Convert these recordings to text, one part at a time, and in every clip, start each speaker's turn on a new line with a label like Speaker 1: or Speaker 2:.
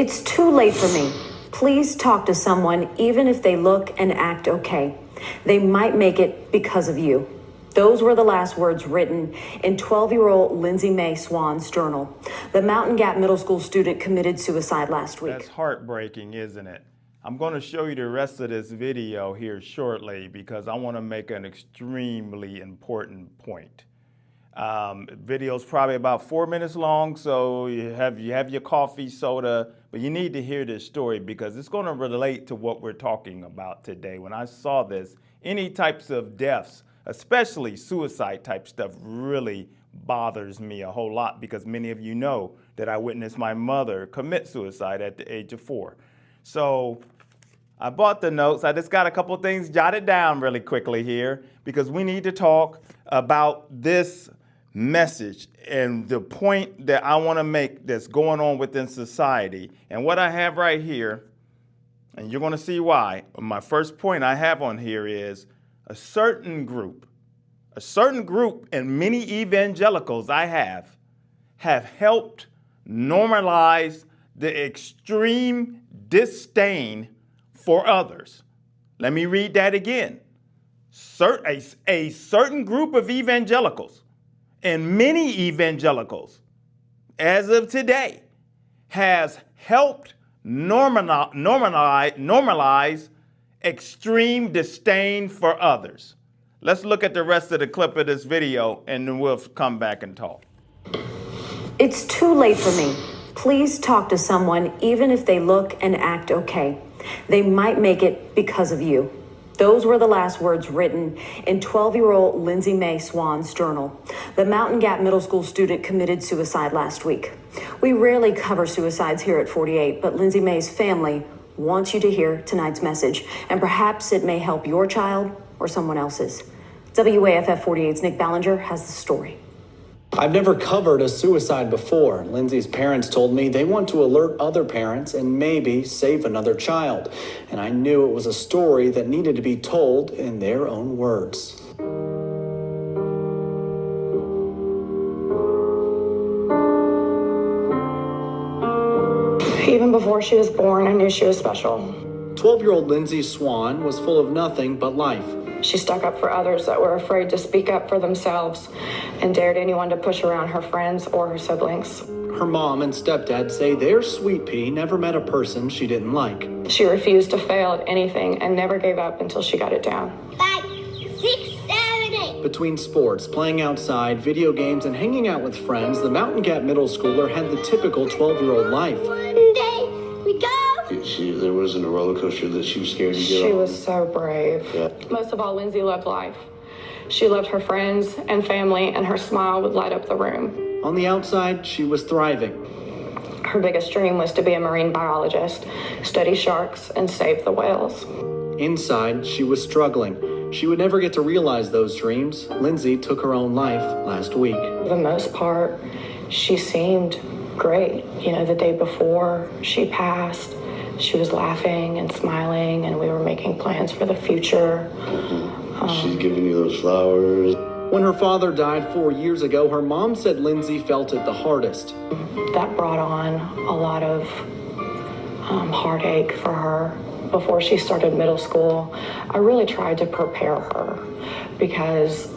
Speaker 1: It's too late for me. Please talk to someone, even if they look and act okay. They might make it because of you. Those were the last words written in 12-year-old Lindsay Mae Swan's journal. The Mountain Gap Middle School student committed suicide last week.
Speaker 2: That's heartbreaking, isn't it? I'm going to show you the rest of this video here shortly because I want to make an extremely important point. Video's probably about 4 minutes long, so you have your coffee, soda, but you need to hear this story because it's going to relate to what we're talking about today. When I saw this, any types of deaths, especially suicide type stuff, really bothers me a whole lot because many of you know that I witnessed my mother commit suicide at the age of 4. So I bought the notes. I just got a couple things jotted down really quickly here because we need to talk about this message and the point that I want to make that's going on within society. And what I have right here, and you're going to see why, my first point I have on here is a certain group and many evangelicals I have helped normalize the extreme disdain for others. Let me read that again. A certain group of evangelicals and many evangelicals, as of today, has helped normalize extreme disdain for others. Let's look at the rest of the clip of this video and then we'll come back and talk.
Speaker 1: It's too late for me. Please talk to someone, even if they look and act okay. They might make it because of you. Those were the last words written in 12-year-old Lindsay Mae Swan's journal. The Mountain Gap Middle School student committed suicide last week. We rarely cover suicides here at 48, but Lindsay Mae's family wants you to hear tonight's message, and perhaps it may help your child or someone else's. WAFF 48's Nick Ballinger has the story.
Speaker 3: I've never covered a suicide before. Lindsay's parents told me they want to alert other parents and maybe save another child. And I knew it was a story that needed to be told in their own words.
Speaker 4: Even before she was born, I knew she was special.
Speaker 3: 12-year-old Lindsay Swan was full of nothing but life.
Speaker 4: She stuck up for others that were afraid to speak up for themselves and dared anyone to push around her friends or her siblings.
Speaker 3: Her mom and stepdad say their sweet pea never met a person she didn't like.
Speaker 4: She refused to fail at anything and never gave up until she got it down.
Speaker 5: 5, 6, 7, 8.
Speaker 3: Between sports, playing outside, video games, and hanging out with friends, the Mountain Gap middle schooler had the typical 12-year-old life.
Speaker 5: One day, we go.
Speaker 6: There wasn't a roller coaster that she was scared to get on.
Speaker 4: She was so brave.
Speaker 6: Yeah.
Speaker 4: Most of all, Lindsay loved life. She loved her friends and family, and her smile would light up the room.
Speaker 3: On the outside, she was thriving.
Speaker 4: Her biggest dream was to be a marine biologist, study sharks, and save the whales.
Speaker 3: Inside, she was struggling. She would never get to realize those dreams. Lindsay took her own life last week.
Speaker 4: For the most part, she seemed great. You know, the day before she passed, she was laughing and smiling, and we were making plans for the future.
Speaker 6: She's giving you those flowers.
Speaker 3: When her father died 4 years ago, her mom said Lindsay felt it the hardest.
Speaker 4: That brought on a lot of heartache for her. Before she started middle school, I really tried to prepare her because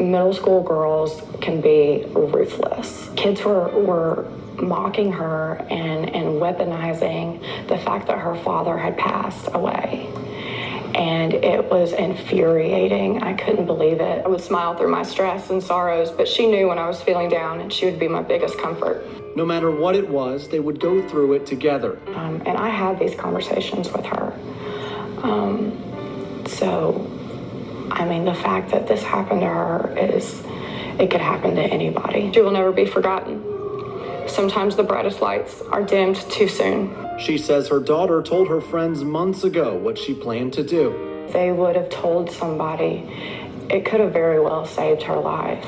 Speaker 4: middle school girls can be ruthless. Kids were mocking her and weaponizing the fact that her father had passed away. And it was infuriating. I couldn't believe it. I would smile through my stress and sorrows, but she knew when I was feeling down, and she would be my biggest comfort.
Speaker 3: No matter what it was, they would go through it together.
Speaker 4: And I had these conversations with her. So, I mean, the fact that this happened to her it could happen to anybody. She will never be forgotten. Sometimes the brightest lights are dimmed too soon.
Speaker 3: She says her daughter told her friends months ago what she planned to do.
Speaker 4: They would have told somebody. It could have very well saved her life.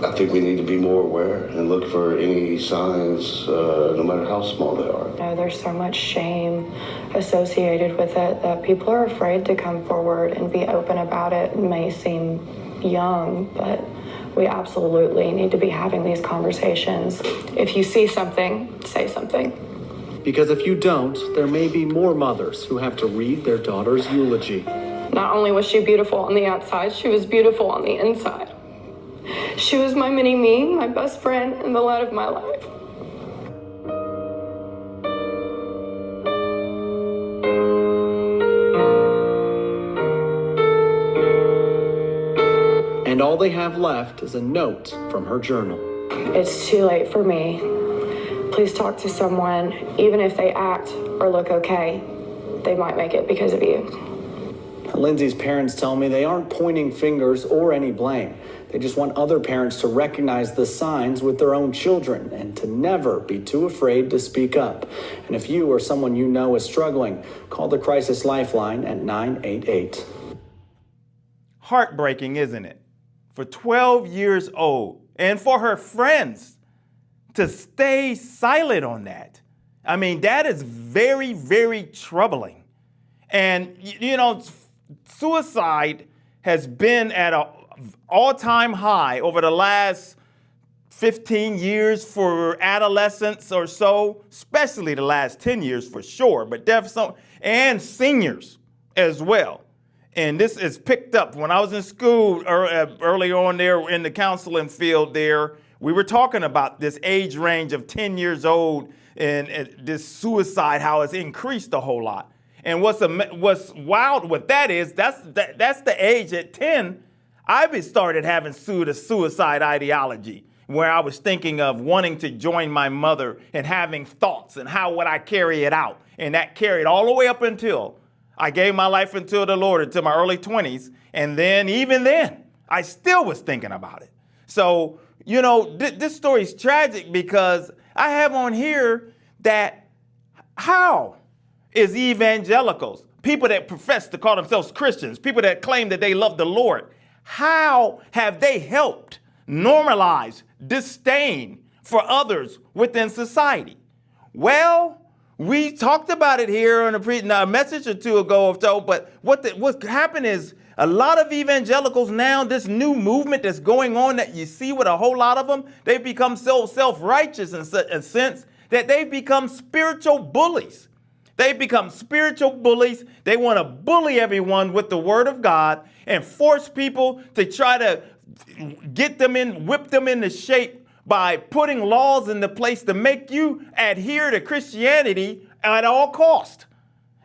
Speaker 6: I think we need to be more aware and look for any signs, no matter how small they are.
Speaker 4: You know, there's so much shame associated with it that people are afraid to come forward and be open about it. It may seem young, but we absolutely need to be having these conversations. If you see something, say something.
Speaker 3: Because if you don't, there may be more mothers who have to read their daughter's eulogy.
Speaker 4: Not only was she beautiful on the outside, she was beautiful on the inside. She was my mini-me, my best friend, and the light of my life.
Speaker 3: And all they have left is a note from her journal.
Speaker 4: It's too late for me. Please talk to someone. Even if they act or look okay, they might make it because of you.
Speaker 3: Lindsay's parents tell me they aren't pointing fingers or any blame. They just want other parents to recognize the signs with their own children and to never be too afraid to speak up. And if you or someone you know is struggling, call the Crisis Lifeline at 988.
Speaker 2: Heartbreaking, isn't it? For 12 years old and for her friends to stay silent on that. I mean, that is very, very troubling. And, you know, suicide has been at an all-time high over the last 15 years for adolescents or so, especially the last 10 years for sure, but definitely, and seniors as well. And this is picked up. When I was in school early on there in the counseling field there, we were talking about this age range of 10 years old and this suicide, how it's increased a whole lot. And what's wild with that is that's the age at 10 I started having suicide ideology, where I was thinking of wanting to join my mother and having thoughts and how would I carry it out. And that carried all the way up until I gave my life unto the Lord until my early 20s. And then even then, I still was thinking about it. So, you know, this story is tragic because I have on here that how is evangelicals, people that profess to call themselves Christians, people that claim that they love the Lord, how have they helped normalize disdain for others within society? Well, we talked about it here on a message or two ago or so, but what happened is a lot of evangelicals now, this new movement that's going on that you see with a whole lot of them, they've become so self-righteous in a sense that they've become spiritual bullies. They've become spiritual bullies. They want to bully everyone with the word of God and force people to try to whip them into shape by putting laws into place to make you adhere to Christianity at all cost.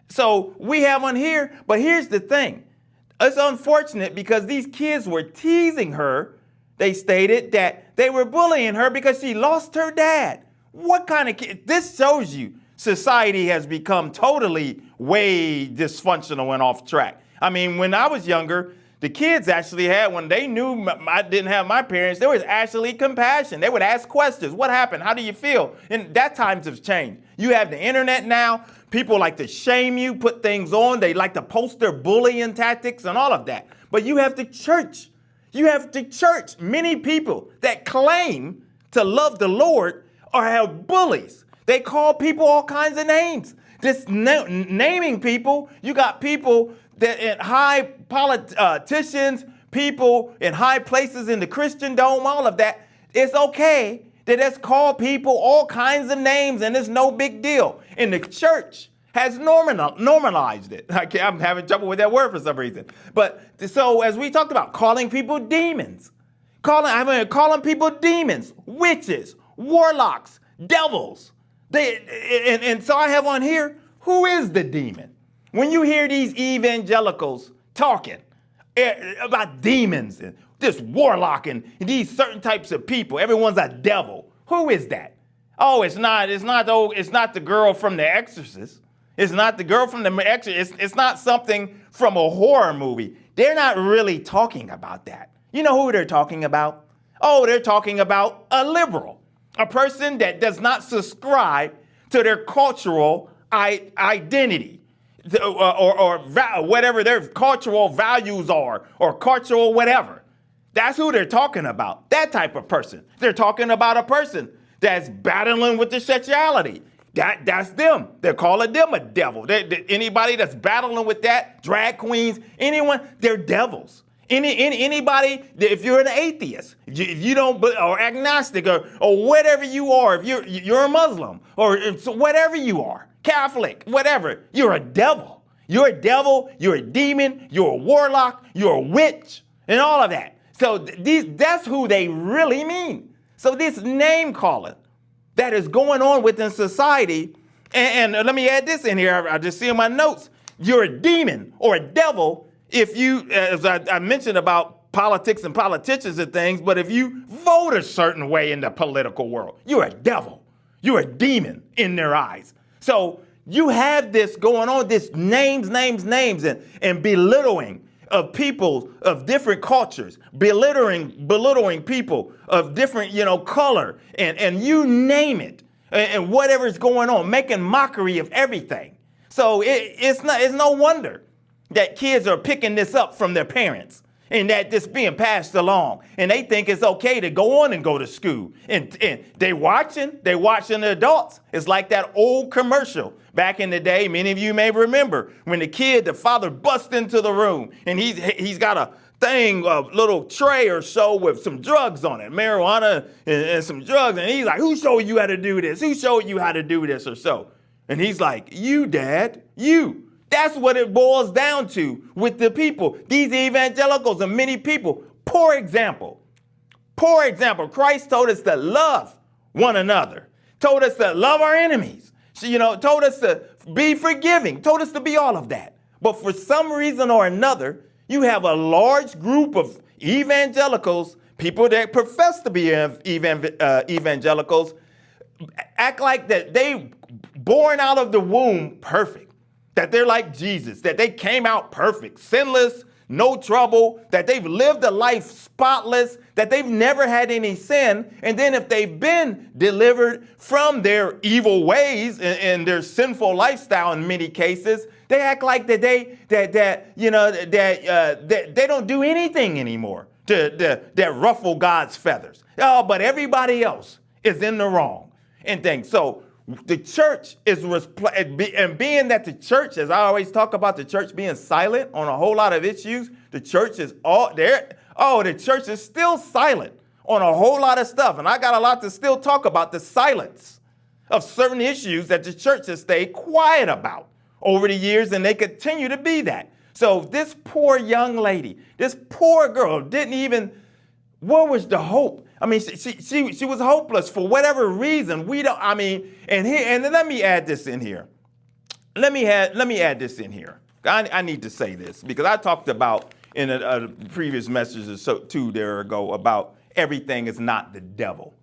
Speaker 2: So we have on here, but here's the thing. It's unfortunate because these kids were teasing her. They stated that they were bullying her because she lost her dad. What kind of kid? This shows you society has become totally way dysfunctional and off track. I mean, when I was younger, the kids actually had, when they knew I didn't have my parents, there was actually compassion. They would ask questions. What happened? How do you feel? And that times have changed. You have the internet now. People like to shame you, put things on. They like to post their bullying tactics and all of that. But you have the church. You have the church. Many people that claim to love the Lord are bullies. They call people all kinds of names. Just naming people, you got people that in high politicians, people in high places in the Christendom, all of that. It's okay to just call people all kinds of names and it's no big deal. And the church has normalized it. I'm having trouble with that word for some reason. But so as we talked about calling people demons, calling people demons, witches, warlocks, devils. And so I have on here, who is the demon? When you hear these evangelicals talking about demons and this warlock and these certain types of people, everyone's a devil. Who is that? Oh, it's not the girl from The Exorcist. It's not the girl from The Exorcist. It's not something from a horror movie. They're not really talking about that. You know who they're talking about? Oh, they're talking about a liberal, a person that does not subscribe to their cultural identity or whatever their cultural values are or cultural whatever. That's who they're talking about, that type of person. They're talking about a person that's battling with their sexuality. That's them. They're calling them a devil. Anybody that's battling with that, drag queens, anyone, they're devils. Anybody, if you're an atheist, if you don't, or agnostic, or whatever you are, if you're a Muslim, or whatever you are, Catholic, whatever, you're a devil. You're a devil, you're a demon, you're a warlock, you're a witch, and all of that. So that's who they really mean. So this name calling that is going on within society, and let me add this in here, I just see in my notes, you're a demon or a devil if you, as I mentioned about politics and politicians and things, but if you vote a certain way in the political world, you're a devil. You're a demon in their eyes. So you have this going on, this names, and belittling of people of different cultures, belittling people of different, color, and you name it, and whatever's going on, making mockery of everything. So it's no wonder that kids are picking this up from their parents and that this being passed along. And they think it's okay to go on and go to school. And they watching the adults. It's like that old commercial back in the day. Many of you may remember when the father busts into the room and he's got a little tray or so with some drugs on it, marijuana and some drugs. And he's like, who showed you how to do this? Who showed you how to do this or so? And he's like, you, Dad, you. That's what it boils down to with the people. These evangelicals and many people. Poor example. Christ told us to love one another. Told us to love our enemies. Told us to be forgiving. Told us to be all of that. But for some reason or another, you have a large group of evangelicals, people that profess to be evangelicals, act like that they born out of the womb perfect. That they're like Jesus, that they came out perfect, sinless, no trouble, that they've lived a life spotless, that they've never had any sin. And then if they've been delivered from their evil ways and their sinful lifestyle in many cases, they act like that they don't do anything anymore that ruffle God's feathers. Oh, but everybody else is in the wrong and things. So the church and being that the church, as I always talk about the church being silent on a whole lot of issues, the church is all there. Oh, the church is still silent on a whole lot of stuff. And I got a lot to still talk about the silence of certain issues that the church has stayed quiet about over the years, and they continue to be that. So this poor young lady, this poor girl what was the hope? I mean, she was hopeless for whatever reason. And let me add this in here. Let me add this in here. I need to say this because I talked about in a previous message or so two there ago about everything is not the devil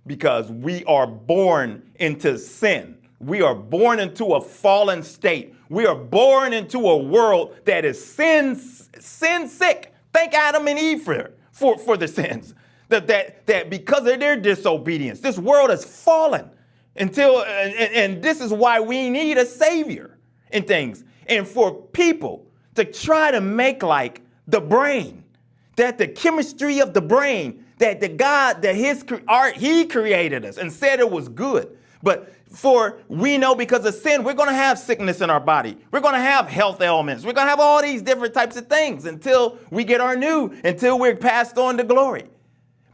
Speaker 2: because we are born into sin. We are born into a fallen state. We are born into a world that is sin sick. Thank Adam and Eve for the sins. That because of their disobedience, this world has fallen and this is why we need a savior and things. And for people to try to make like the brain, that the chemistry of the brain, that the God, that he created us and said it was good. But we know because of sin, we're going to have sickness in our body. We're going to have health ailments. We're going to have all these different types of things until we get until we're passed on to glory.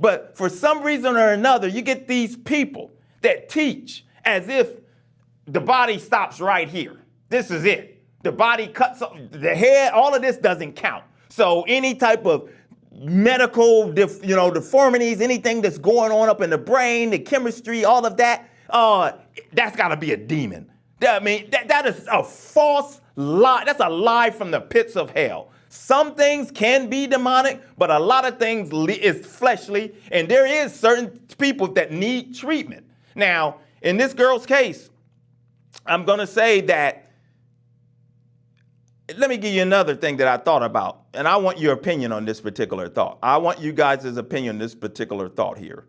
Speaker 2: But for some reason or another, you get these people that teach as if the body stops right here. This is it. The body cuts off the head. All of this doesn't count. So any type of medical, deformities, anything that's going on up in the brain, the chemistry, all of that, that's got to be a demon. I mean, that is a false lie. That's a lie from the pits of hell. Some things can be demonic, but a lot of things is fleshly, and there is certain people that need treatment. Now, in this girl's case, I'm going to say that, let me give you another thing that I thought about, and I want your opinion on this particular thought. I want you guys' opinion on this particular thought here.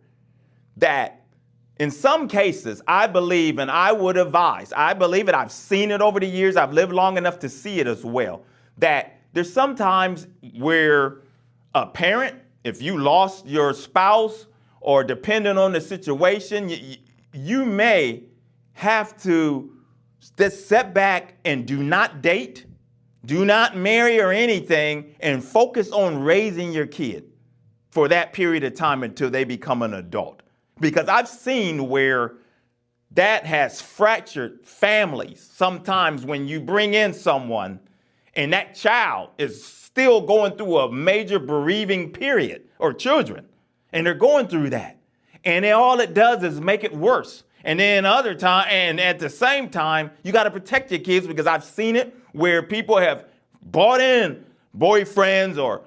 Speaker 2: That in some cases, I believe, and I would advise, I believe it, I've seen it over the years, I've lived long enough to see it as well, that there's sometimes where a parent, if you lost your spouse or depending on the situation, you may have to just set back and do not date Do not marry or anything, and focus on raising your kid for that period of time until they become an adult. Because I've seen where that has fractured families. Sometimes when you bring in someone and that child is still going through a major bereaving period, or children, and they're going through that. And then all it does is make it worse. And then other time, and at the same time, you got to protect your kids, because I've seen it where people have bought in boyfriends or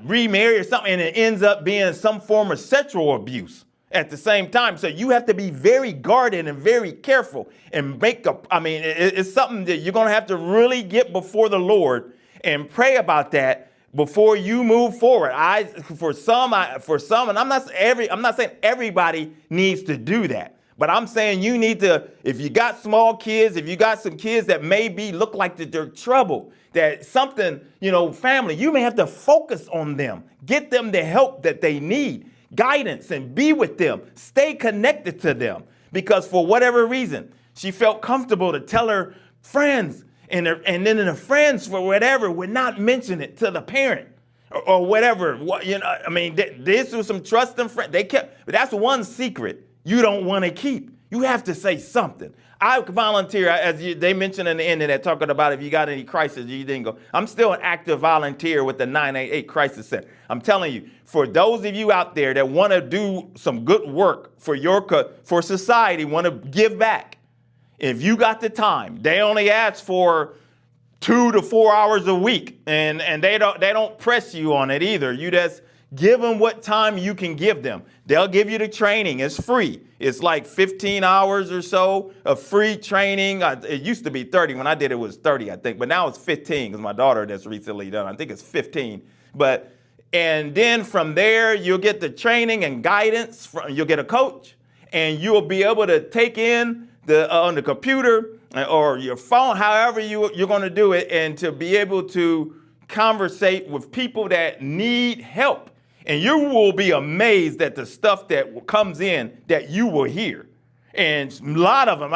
Speaker 2: remarried or something, and it ends up being some form of sexual abuse at the same time. So you have to be very guarded and very careful and it's something that you're going to have to really get before the Lord and pray about that before you move forward. For some, and I'm not saying everybody needs to do that, but I'm saying you need to, if you got small kids, if you got some kids that maybe look like that they're trouble, that something, family, you may have to focus on them, get them the help that they need, guidance, and be with them, stay connected to them, because for whatever reason, she felt comfortable to tell her friends, and then the friends, for whatever, would not mention it to the parent or whatever. This was some trust and friend. But that's one secret you don't want to keep. You have to say something. I volunteer, they mentioned in the end of that, talking about if you got any crisis, you didn't go. I'm still an active volunteer with the 988 Crisis Center. I'm telling you, for those of you out there that want to do some good work for society, want to give back, if you got the time, they only ask for 2 to 4 hours a week, and they don't press you on it either. You just give them what time you can give them. They'll give you the training. It's free. It's like 15 hours or so of free training. It used to be 30. When I did it was 30, I think. But now it's 15 because my daughter that's recently done. I think it's 15. And then from there, you'll get the training and guidance. You'll get a coach, and you'll be able to take in on the computer or your phone, however you're going to do it, and to be able to conversate with people that need help. And you will be amazed at the stuff that comes in that you will hear. And a lot of them,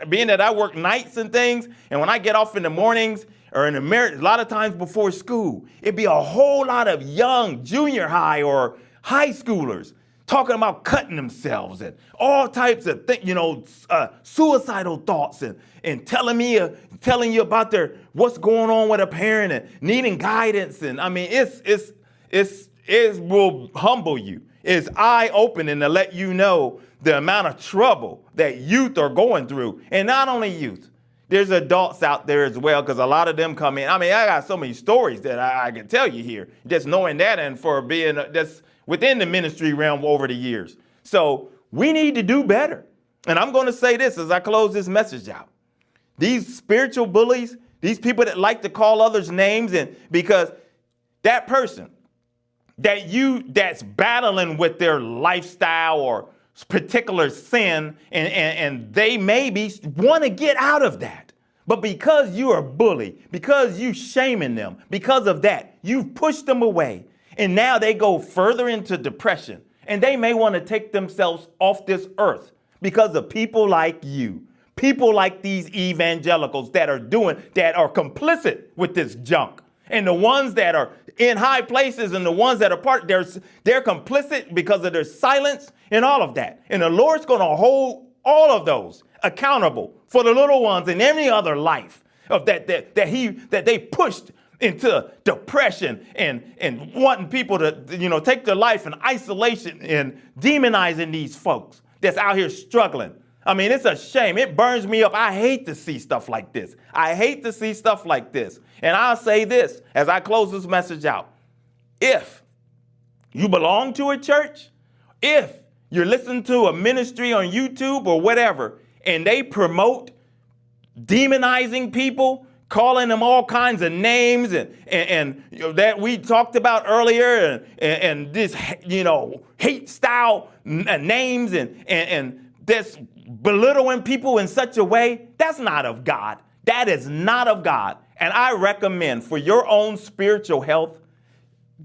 Speaker 2: being that I work nights and things, and when I get off in the mornings or a lot of times before school, it'd be a whole lot of young junior high or high schoolers talking about cutting themselves and all types of things, suicidal thoughts, and telling you about what's going on with a parent and needing guidance. And it will humble you. It's eye-opening to let you know the amount of trouble that youth are going through. And not only youth, there's adults out there as well, because a lot of them come in. I got so many stories that I can tell you here, just knowing that, and for being that's within the ministry realm over the years. So we need to do better. And I'm going to say this as I close this message out. These spiritual bullies, these people that like to call others names, and because that person that's battling with their lifestyle or particular sin, and they maybe want to get out of that. But because you are a bully, because you shaming them, because of that, you've pushed them away. And now they go further into depression, and they may want to take themselves off this earth because of people like you, people like these evangelicals that are complicit with this junk. And the ones that are in high places and the ones that are they're complicit because of their silence and all of that. And the Lord's going to hold all of those accountable for the little ones and any other life of that they pushed into depression and wanting people to, take their life in isolation and demonizing these folks that's out here struggling. It's a shame. It burns me up. I hate to see stuff like this. And I'll say this as I close this message out. If you belong to a church, if you're listening to a ministry on YouTube or whatever, and they promote demonizing people, calling them all kinds of names and that we talked about earlier, and this, hate style names and this belittling people in such a way, that's not of God. That is not of God. And I recommend for your own spiritual health,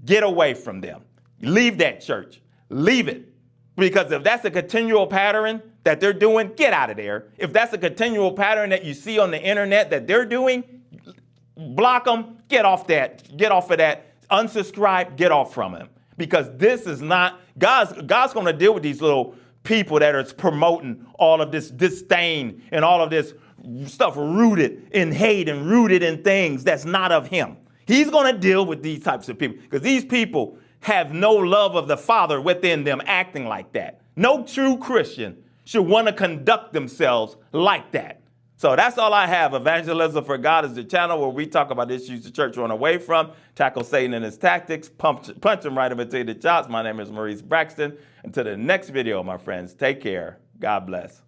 Speaker 2: get away from them. Leave that church. Leave it. Because if that's a continual pattern that they're doing, get out of there. If that's a continual pattern that you see on the internet that they're doing, block them, get off of that, unsubscribe, get off from him. Because this is not, God's going to deal with these little people that are promoting all of this disdain and all of this stuff rooted in hate and rooted in things that's not of him. He's going to deal with these types of people because these people have no love of the Father within them acting like that. No true Christian should want to conduct themselves like that. So that's all I have. Evangelism for God is the channel where we talk about issues the church run away from, tackle Satan and his tactics, punch him right over to the chops. My name is Maurice Braxton. Until the next video, my friends, take care. God bless.